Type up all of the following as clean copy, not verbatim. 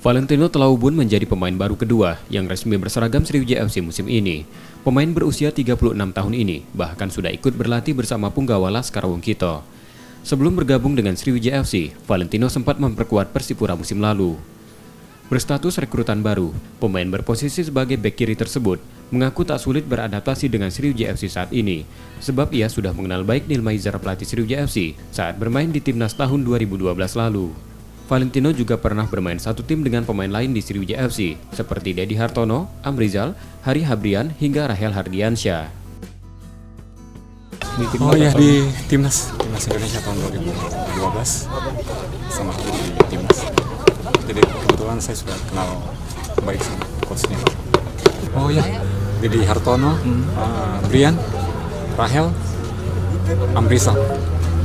Valentino Talaubun menjadi pemain baru kedua yang resmi berseragam Sriwijaya FC musim ini. Pemain berusia 36 tahun ini bahkan sudah ikut berlatih bersama punggawa Laskar Wongkito. Sebelum bergabung dengan Sriwijaya FC, Valentino sempat memperkuat Persipura musim lalu. Berstatus rekrutan baru, pemain berposisi sebagai bek kiri tersebut mengaku tak sulit beradaptasi dengan Sriwijaya FC saat ini, sebab ia sudah mengenal baik Nilmaizar pelatih Sriwijaya FC saat bermain di timnas tahun 2012 lalu. Valentino juga pernah bermain satu tim dengan pemain lain di Sriwijaya FC, seperti Dedi Hartono, Amrizal, Hari Habrian, hingga Rahel Hardiansyah. Di timnas Indonesia tahun 2012 sama di timnas. Jadi kebetulan saya sudah kenal baik sama coachnya. Dedi Hartono, Brian, Rahel, Amrizal.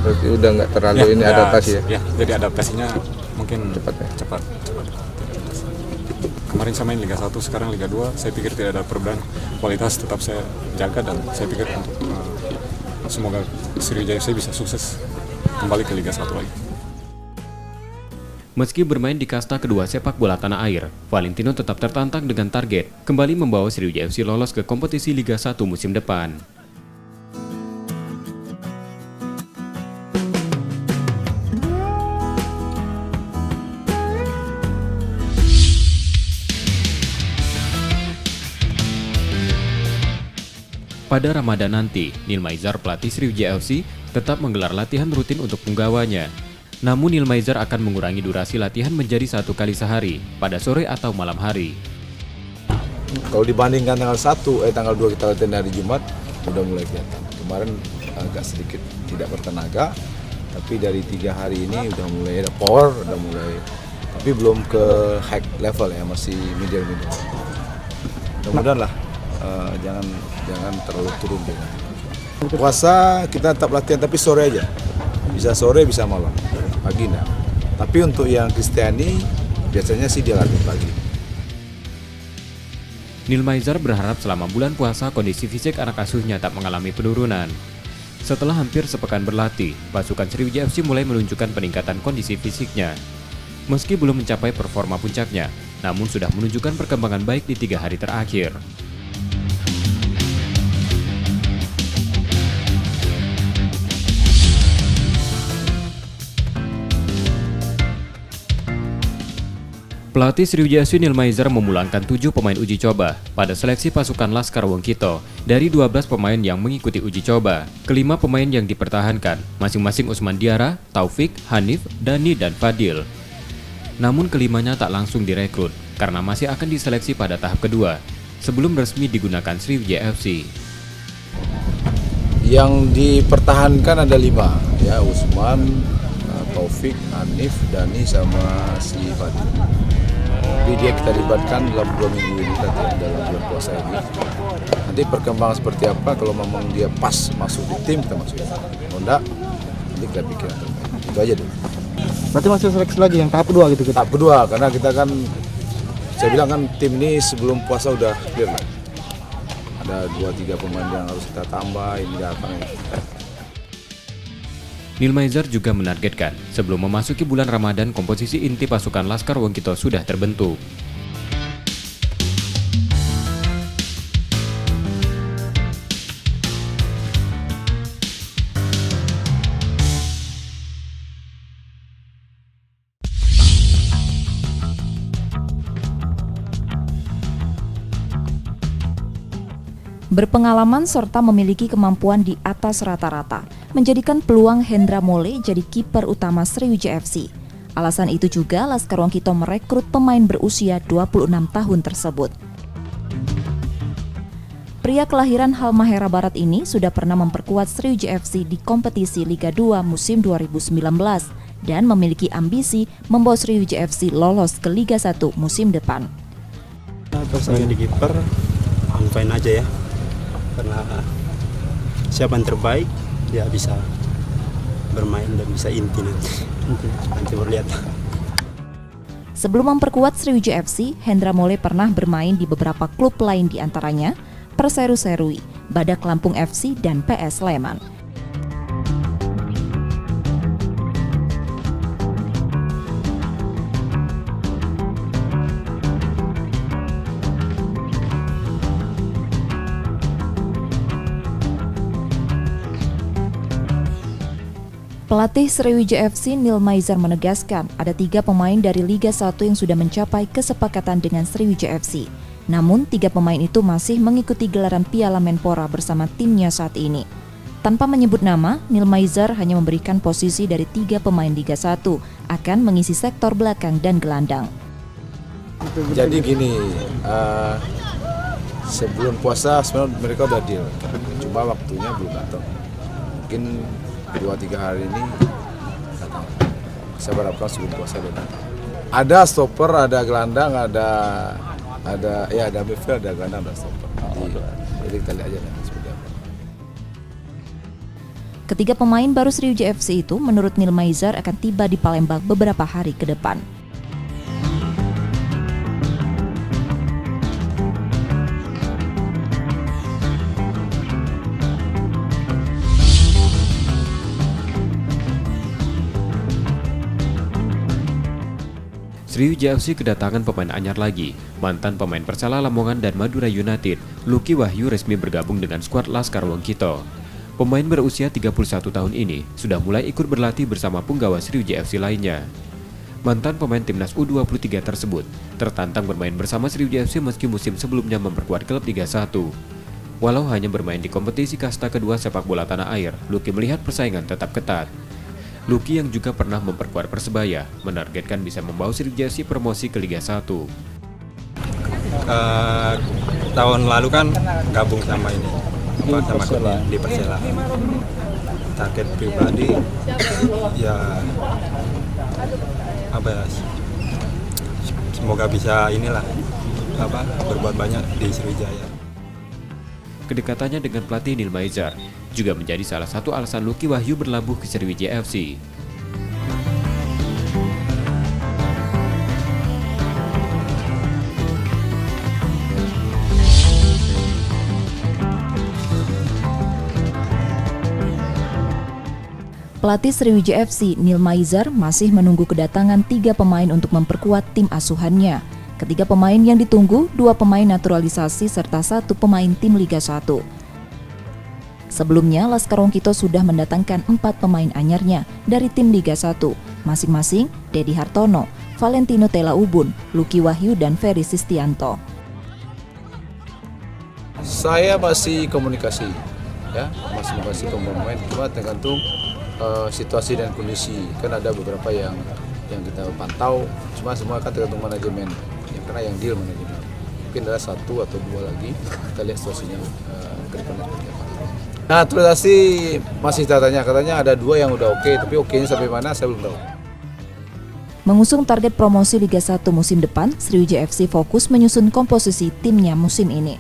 Berarti udah nggak terlalu ini adaptasi ya? Ya, jadi adaptasinya mungkin cepat. Kemarin saya main Liga 1, sekarang Liga 2. Saya pikir tidak ada perubahan. Kualitas tetap saya jaga dan saya pikir untuk semoga Sriwijaya FC bisa sukses kembali ke Liga 1 lagi. Meski bermain di kasta kedua sepak bola tanah air, Valentino tetap tertantang dengan target kembali membawa Sriwijaya FC lolos ke kompetisi Liga 1 musim depan. Pada Ramadan nanti, Nilmaizar pelatih Sriwijaya FC tetap menggelar latihan rutin untuk punggawanya. Namun Nilmaizar akan mengurangi durasi latihan menjadi 1 kali sehari, pada sore atau malam hari. Kalau dibandingkan tanggal 2 kita latihan hari Jumat, udah mulai kelihatan. Kemarin agak sedikit tidak bertenaga, tapi dari 3 hari ini udah mulai ada power, udah mulai, tapi belum ke high level ya, masih medium. Mudah-mudahan lah. Jangan terlalu turun juga. Puasa kita tetap latihan tapi sore aja. Bisa sore bisa malam. Pagi enggak. Tapi untuk yang Kristiani biasanya sih dia latihan pagi. Nilmaizar berharap selama bulan puasa kondisi fisik anak asuhnya tak mengalami penurunan. Setelah hampir sepekan berlatih, pasukan Sriwijaya FC mulai menunjukkan peningkatan kondisi fisiknya. Meski belum mencapai performa puncaknya, namun sudah menunjukkan perkembangan baik di 3 hari terakhir. Pelatih Sriwijaya FC Nilmaizar memulangkan 7 pemain uji coba pada seleksi pasukan Laskar Wongkito dari 12 pemain yang mengikuti uji coba. Kelima pemain yang dipertahankan, masing-masing Usman Diarra, Taufik, Hanif, Dani, dan Fadil. Namun kelimanya tak langsung direkrut karena masih akan diseleksi pada tahap kedua sebelum resmi digunakan Sriwijaya FC. Yang dipertahankan ada 5 ya, Usman, Taufik, Hanif, Dani, sama si Fadil. Jadi dia kita libatkan dalam 2 minggu ini latihan dalam bulan puasa ini. Nanti perkembangan seperti apa, kalau memang dia pas masuk di tim kita masukin. Kalau enggak, nanti kita bikin yang terbaik. Itu aja dulu. Berarti masih seleksi lagi yang tahap kedua gitu? Tahap kedua, karena kita kan, saya bilang kan tim ini sebelum puasa udah clear lah. Ada 2-3 pemain yang harus kita tambah, ini datang. Nilmaizar juga menargetkan sebelum memasuki bulan Ramadan komposisi inti pasukan Laskar Wongkito sudah terbentuk. Berpengalaman serta memiliki kemampuan di atas rata-rata menjadikan peluang Hendra Mole jadi kiper utama Sriwijaya FC. Alasan itu juga Laskar Wongkito merekrut pemain berusia 26 tahun tersebut. Pria kelahiran Halmahera Barat ini sudah pernah memperkuat Sriwijaya FC di kompetisi Liga 2 musim 2019 dan memiliki ambisi membawa Sriwijaya FC lolos ke Liga 1 musim depan. Terus jadi kiper, fine aja ya. Karena siapa yang terbaik dia bisa bermain dan bisa inti nanti. Nanti berlihat. Sebelum memperkuat Sriwijaya FC, Hendra Mole pernah bermain di beberapa klub lain diantaranya Perseru Serui, Badak Lampung FC, dan PS Sleman. Pelatih Sriwijaya FC Neil Maizar menegaskan ada 3 pemain dari Liga 1 yang sudah mencapai kesepakatan dengan Sriwijaya FC. Namun 3 pemain itu masih mengikuti gelaran Piala Menpora bersama timnya saat ini. Tanpa menyebut nama, Neil Maizar hanya memberikan posisi dari 3 pemain Liga 1 akan mengisi sektor belakang dan gelandang. Jadi gini, sebelum puasa sebenarnya mereka udah deal, cuma waktunya belum datang. Mungkin 2-3 hari ini datang. Saya berharapkan sebelum puasa udah datang. Ada stopper, ada gelandang, ada midfield, ada gelandang, ada stopper. Jadi kita lihat aja seperti apa. Ketiga pemain baru Sriwijaya FC itu menurut Neil Maizar akan tiba di Palembang beberapa hari ke depan. Sriwijaya FC kedatangan pemain anyar lagi. Mantan pemain Persela Lamongan dan Madura United, Lucky Wahyu resmi bergabung dengan skuad Laskar Wongkito. Pemain berusia 31 tahun ini sudah mulai ikut berlatih bersama punggawa Sriwijaya FC lainnya. Mantan pemain timnas U23 tersebut tertantang bermain bersama Sriwijaya FC meski musim sebelumnya memperkuat klub Liga 1. Walau hanya bermain di kompetisi kasta kedua sepak bola tanah air, Lucky melihat persaingan tetap ketat. Lucky yang juga pernah memperkuat Persebaya menargetkan bisa membawa Sriwijaya FC promosi ke Liga 1. Tahun lalu kan gabung sama ini, sama klubnya di Persela. Target pribadi ya semoga bisa berbuat banyak di Sriwijaya. Kedekatannya dengan pelatih Neil Maizar juga menjadi salah satu alasan Lucky Wahyu berlabuh ke Sriwijaya FC. Pelatih Sriwijaya FC Neil Maizar masih menunggu kedatangan 3 pemain untuk memperkuat tim asuhannya. Ketiga pemain yang ditunggu, 2 pemain naturalisasi serta 1 pemain tim Liga 1. Sebelumnya, Laskar Wongkito sudah mendatangkan 4 pemain anyarnya dari tim Liga 1, masing-masing Dedi Hartono, Valentino Tela Ubun, Lucky Wahyu, dan Ferry Sistianto. Saya masih komunikasi, masih pemain, cuma tergantung situasi dan kondisi. Kan ada beberapa yang kita pantau, cuma semua kan tergantung manajemen. Karena yang deal manajemen. Mungkin ada 1 atau 2 lagi, kita lihat situasinya ke depannya seperti apa. Nah, naturalisasi masih katanya ada 2 yang udah oke, tapi oke-nya sampai mana saya belum tahu. Mengusung target promosi Liga 1 musim depan, Sriwijaya FC fokus menyusun komposisi timnya musim ini.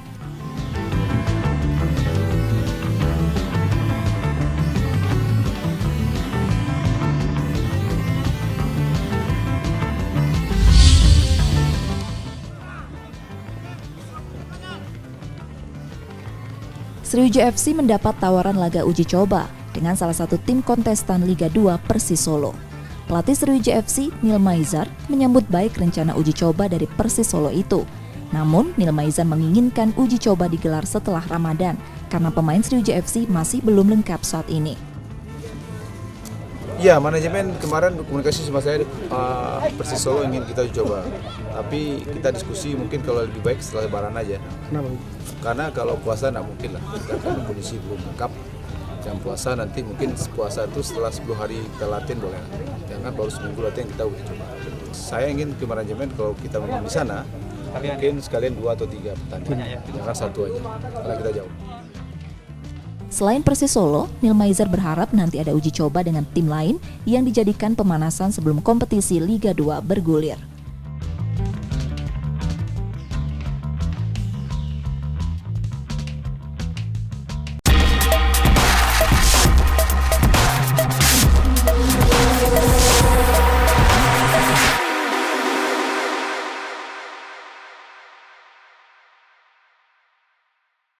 Sriwijaya FC mendapat tawaran laga uji coba dengan salah satu tim kontestan Liga 2 Persis Solo. Pelatih Sriwijaya FC Neil Maizar menyambut baik rencana uji coba dari Persis Solo itu. Namun Neil Maizar menginginkan uji coba digelar setelah Ramadan karena pemain Sriwijaya FC masih belum lengkap saat ini. Ya, manajemen kemarin komunikasi sama saya, Persis Solo ingin kita uji coba. Tapi kita diskusi mungkin kalau lebih baik setelah Lebaran aja. Kenapa? Karena kalau puasa nggak mungkin lah, kita kan kondisi belum lengkap. Yang puasa nanti mungkin puasa itu setelah 10 hari kita latihan boleh. Jangan baru seminggu latihan kita uji coba. Saya ingin ke manajemen kalau kita memang di sana, mungkin sekalian 2 atau 3 pertandingan. Jangan 1 aja, karena kita jauh. Selain Persis Solo, Neil Maizar berharap nanti ada uji coba dengan tim lain yang dijadikan pemanasan sebelum kompetisi Liga 2 bergulir.